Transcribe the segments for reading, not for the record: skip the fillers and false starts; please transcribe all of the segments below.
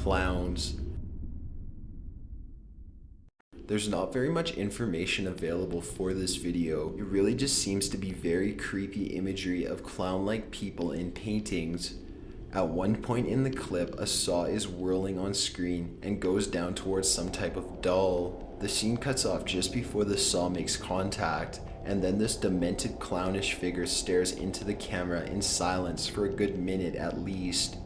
clowns. There's not very much information available for this video. It really just seems to be very creepy imagery of clown-like people in paintings. At one point in the clip, a saw is whirling on screen and goes down towards some type of doll. The scene cuts off just before the saw makes contact, and then this demented clownish figure stares into the camera in silence for a good minute at least.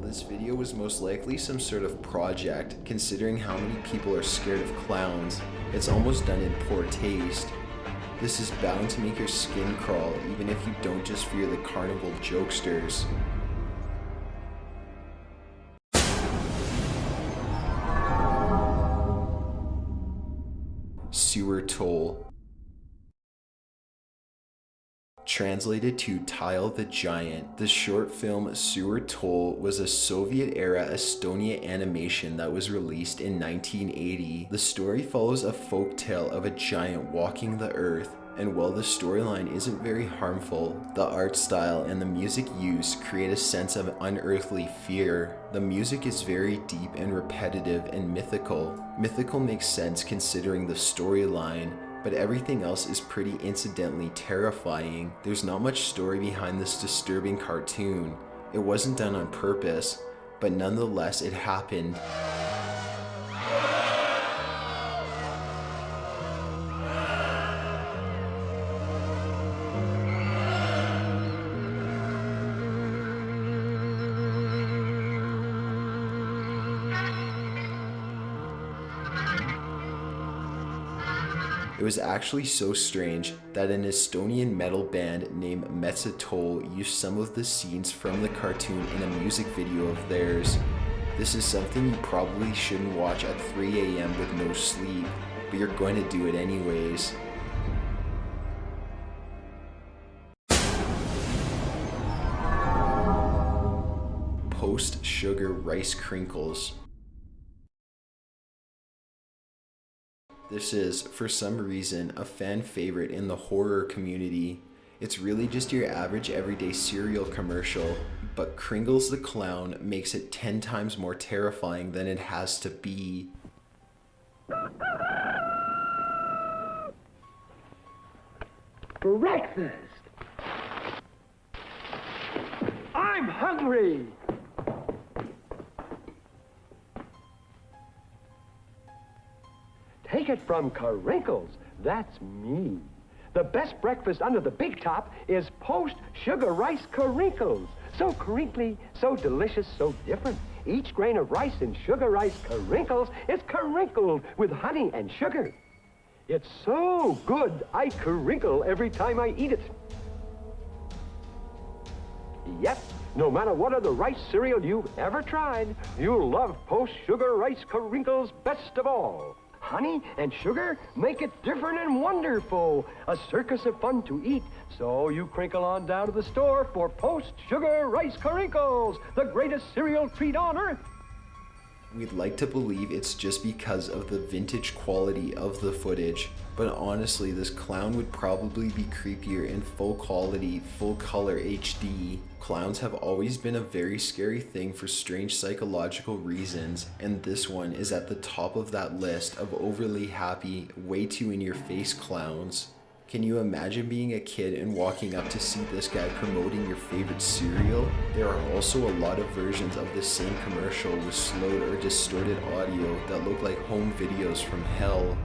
This video was most likely some sort of project, considering how many people are scared of clowns. It's almost done in poor taste. This is bound to make your skin crawl, even if you don't just fear the carnival jokesters. Sewer Toll. Translated to Tile the Giant, the short film Sewer Toll was a Soviet-era Estonia animation that was released in 1980. The story follows a folk tale of a giant walking the earth, and while the storyline isn't very harmful, the art style and the music used create a sense of unearthly fear. The music is very deep and repetitive and mythical. Mythical makes sense considering the storyline, but everything else is pretty incidentally terrifying. There's not much story behind this disturbing cartoon. It wasn't done on purpose, but nonetheless it happened. It was actually so strange that an Estonian metal band named Metsätoll used some of the scenes from the cartoon in a music video of theirs. This is something you probably shouldn't watch at 3 a.m. with no sleep, but you're going to do it anyways. Post-sugar rice crinkles. This is, for some reason, a fan favorite in the horror community. It's really just your average everyday cereal commercial, but Kringles the Clown makes it 10 times more terrifying than it has to be. Breakfast! I'm hungry! Take it from Kringles. That's me. The best breakfast under the big top is post-sugar rice Kringles. So crinkly, so delicious, so different. Each grain of rice in sugar rice Kringles is crinkled with honey and sugar. It's so good, I crinkle every time I eat it. Yep, no matter what other rice cereal you've ever tried, you'll love post-sugar rice Kringles best of all. Honey and sugar make it different and wonderful. A circus of fun to eat. So you crinkle on down to the store for post-sugar rice Kringles, the greatest cereal treat on earth. We'd like to believe it's just because of the vintage quality of the footage, but honestly, this clown would probably be creepier in full quality, full color HD. Clowns have always been a very scary thing for strange psychological reasons, and this one is at the top of that list of overly happy, way too in-your-face clowns. Can you imagine being a kid and walking up to see this guy promoting your favorite cereal? There are also a lot of versions of the same commercial with slowed or distorted audio that look like home videos from hell.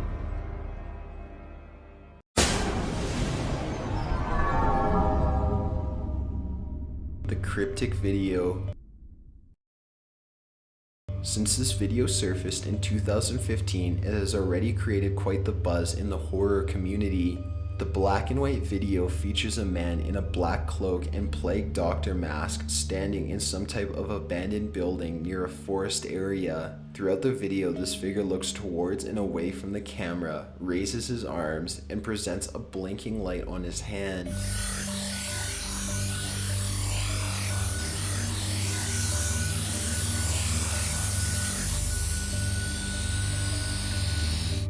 The cryptic video. Since this video surfaced in 2015, it has already created quite the buzz in the horror community. The black and white video features a man in a black cloak and plague doctor mask standing in some type of abandoned building near a forest area. Throughout the video, this figure looks towards and away from the camera, raises his arms, and presents a blinking light on his hand.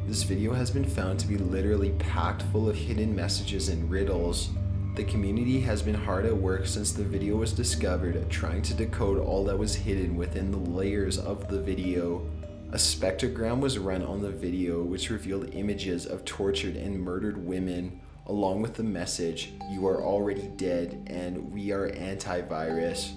This video has been found to be literally packed full of hidden messages and riddles. The community has been hard at work since the video was discovered, trying to decode all that was hidden within the layers of the video. A spectrogram was run on the video which revealed images of tortured and murdered women, along with the message, "You are already dead and we are antivirus."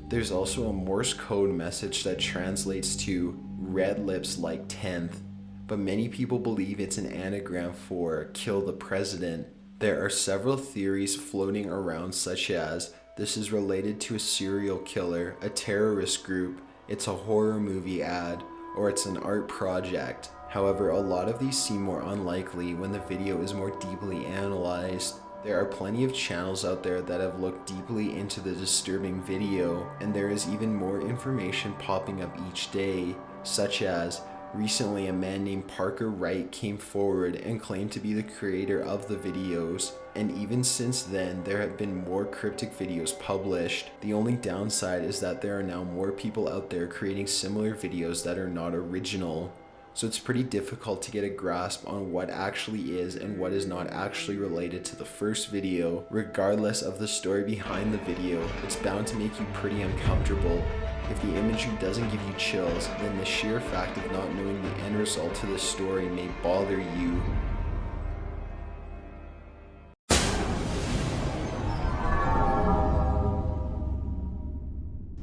There's also a Morse code message that translates to "red lips like 10th." But many people believe it's an anagram for "kill the president." There are several theories floating around, such as this is related to a serial killer, a terrorist group, it's a horror movie ad, or it's an art project. However, a lot of these seem more unlikely when the video is more deeply analyzed. There are plenty of channels out there that have looked deeply into the disturbing video, and there is even more information popping up each day, such as recently, a man named Parker Wright came forward and claimed to be the creator of the videos, and even since then, there have been more cryptic videos published. The only downside is that there are now more people out there creating similar videos that are not original. So it's pretty difficult to get a grasp on what actually is and what is not actually related to the first video. Regardless of the story behind the video, it's bound to make you pretty uncomfortable. If the imagery doesn't give you chills, then the sheer fact of not knowing the end result to the story may bother you.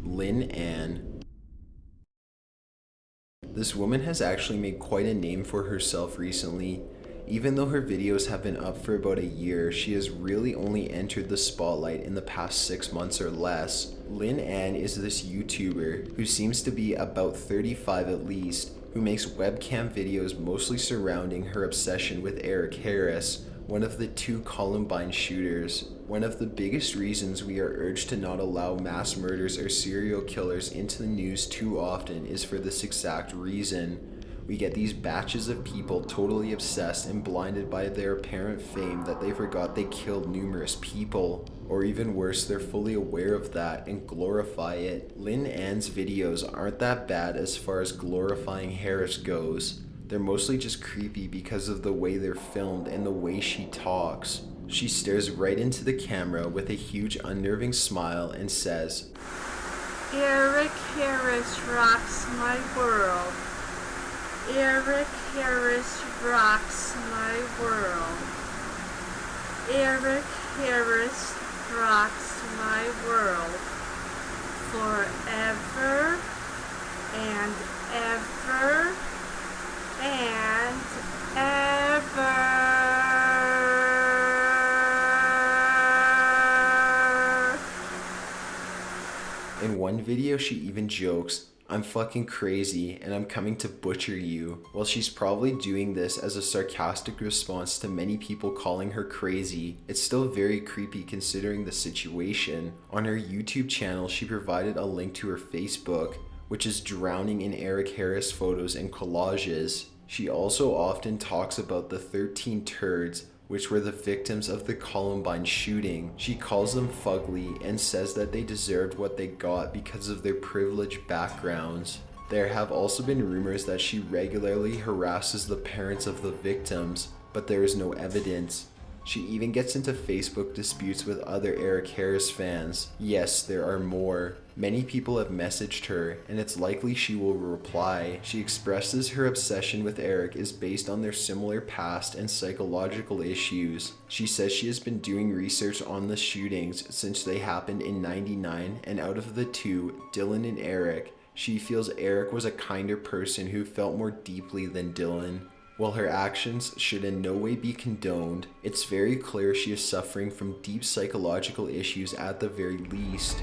Lynn Ann. This woman has actually made quite a name for herself recently. Even though her videos have been up for about a year, she has really only entered the spotlight in the past 6 months or less. Lynn Ann is this YouTuber who seems to be about 35 at least, who makes webcam videos mostly surrounding her obsession with Eric Harris, one of the 2 Columbine shooters. One of the biggest reasons we are urged to not allow mass murders or serial killers into the news too often is for this exact reason. We get these batches of people totally obsessed and blinded by their apparent fame that they forgot they killed numerous people. Or even worse, they're fully aware of that and glorify it. Lynn Ann's videos aren't that bad as far as glorifying Harris goes. They're mostly just creepy because of the way they're filmed and the way she talks. She stares right into the camera with a huge unnerving smile and says, "Eric Harris rocks my world. Eric Harris rocks my world. Eric Harris rocks my world. Forever and ever and ever." In one video, she even jokes, "I'm fucking crazy and I'm coming to butcher you." While she's probably doing this as a sarcastic response to many people calling her crazy, it's still very creepy considering the situation. On her YouTube channel, she provided a link to her Facebook, which is drowning in Eric Harris photos and collages. She also often talks about the 13 turds, which were the victims of the Columbine shooting. She calls them fugly and says that they deserved what they got because of their privileged backgrounds. There have also been rumors that she regularly harasses the parents of the victims, but there is no evidence. She even gets into Facebook disputes with other Eric Harris fans. Yes, there are more. Many people have messaged her, and it's likely she will reply. She expresses her obsession with Eric is based on their similar past and psychological issues. She says she has been doing research on the shootings since they happened in '99, and out of the 2, Dylan and Eric, she feels Eric was a kinder person who felt more deeply than Dylan. While her actions should in no way be condoned, it's very clear she is suffering from deep psychological issues at the very least.